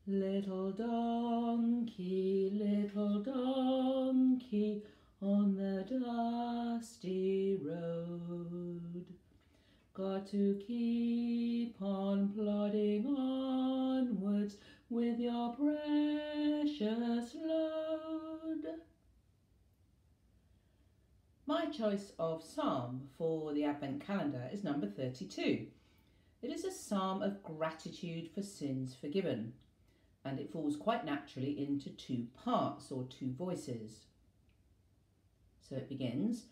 Little donkey, on the dusty road. Got to keep on plodding onwards with your precious load. My choice of psalm for the Advent calendar is number 32. It is a psalm of gratitude for sins forgiven, and it falls quite naturally into two parts or two voices. So it begins,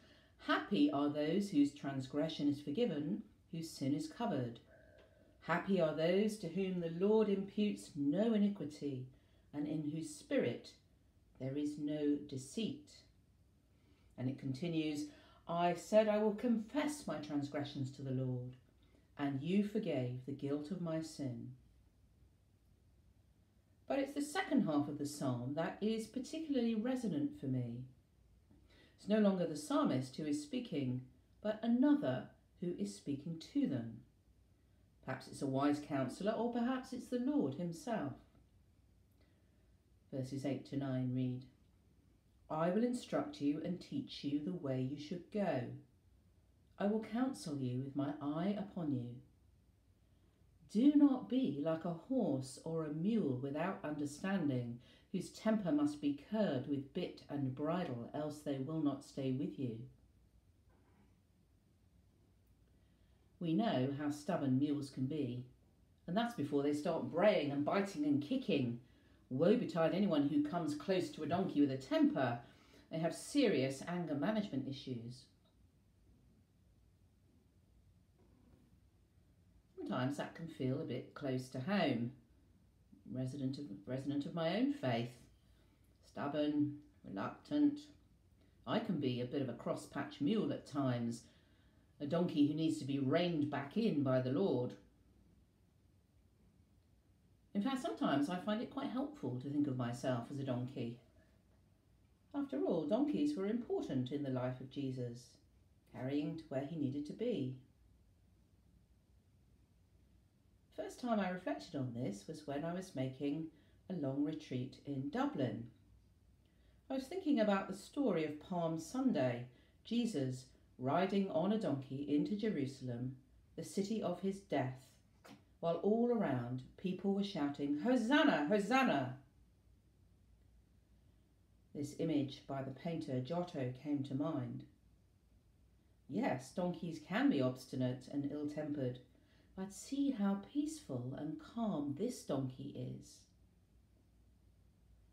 happy are those whose transgression is forgiven, whose sin is covered. Happy are those to whom the Lord imputes no iniquity, and in whose spirit there is no deceit. And it continues, I said I will confess my transgressions to the Lord, and you forgave the guilt of my sin. But it's the second half of the psalm that is particularly resonant for me. It's no longer the psalmist who is speaking, but another who is speaking to them. Perhaps it's a wise counsellor, or perhaps it's the Lord himself. Verses 8 to 9 read, I will instruct you and teach you the way you should go. I will counsel you with my eye upon you. Do not be like a horse or a mule without understanding, whose temper must be curbed with bit and bridle, else they will not stay with you. We know how stubborn mules can be, and that's before they start braying and biting and kicking. Woe betide anyone who comes close to a donkey with a temper. They have serious anger management issues. Sometimes that can feel a bit close to home. Resonant of my own faith. Stubborn, reluctant. I can be a bit of a cross-patch mule at times, a donkey who needs to be reined back in by the Lord. In fact, sometimes I find it quite helpful to think of myself as a donkey. After all, donkeys were important in the life of Jesus, carrying to where he needed to be. First time I reflected on this was when I was making a long retreat in Dublin. I was thinking about the story of Palm Sunday, Jesus riding on a donkey into Jerusalem, the city of his death, while all around people were shouting, Hosanna, Hosanna! This image by the painter Giotto came to mind. Yes, donkeys can be obstinate and ill-tempered, but see how peaceful and calm this donkey is.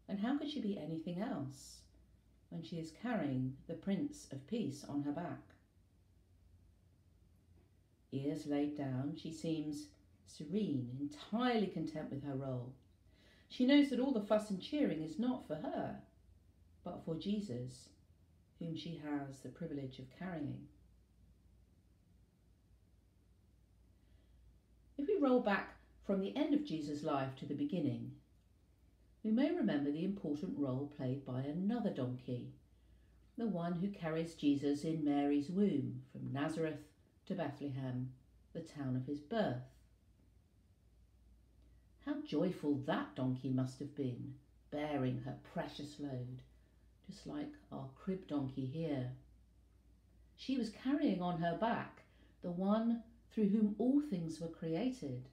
And how could she be anything else when she is carrying the Prince of Peace on her back? Ears laid down, she seems serene, entirely content with her role. She knows that all the fuss and cheering is not for her, but for Jesus, whom she has the privilege of carrying. If we roll back from the end of Jesus' life to the beginning, we may remember the important role played by another donkey, the one who carries Jesus in Mary's womb from Nazareth to Bethlehem, the town of his birth. How joyful that donkey must have been, bearing her precious load, just like our crib donkey here. She was carrying on her back the one through whom all things were created,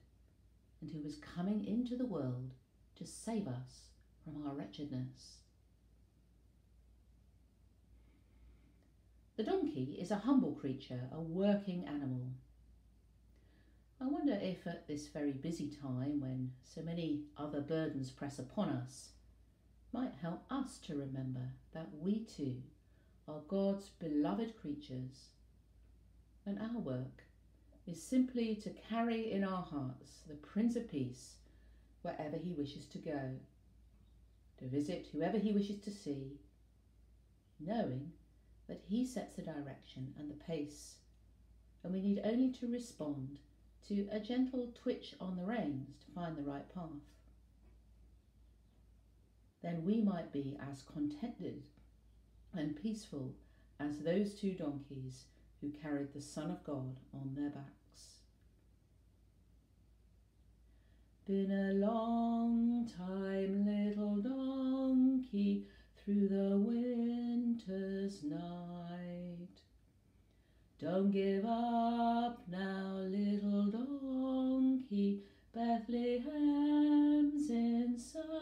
and who was coming into the world to save us from our wretchedness. The donkey is a humble creature, a working animal. I wonder if at this very busy time, when so many other burdens press upon us, might help us to remember that we too are God's beloved creatures, and our work is simply to carry in our hearts the Prince of Peace wherever he wishes to go, to visit whoever he wishes to see, knowing that he sets the direction and the pace, and we need only to respond to a gentle twitch on the reins to find the right path. Then we might be as contented and peaceful as those two donkeys who carried the Son of God on their backs. Been a long a winter's night. Don't give up now, little donkey, Bethlehem's in sight.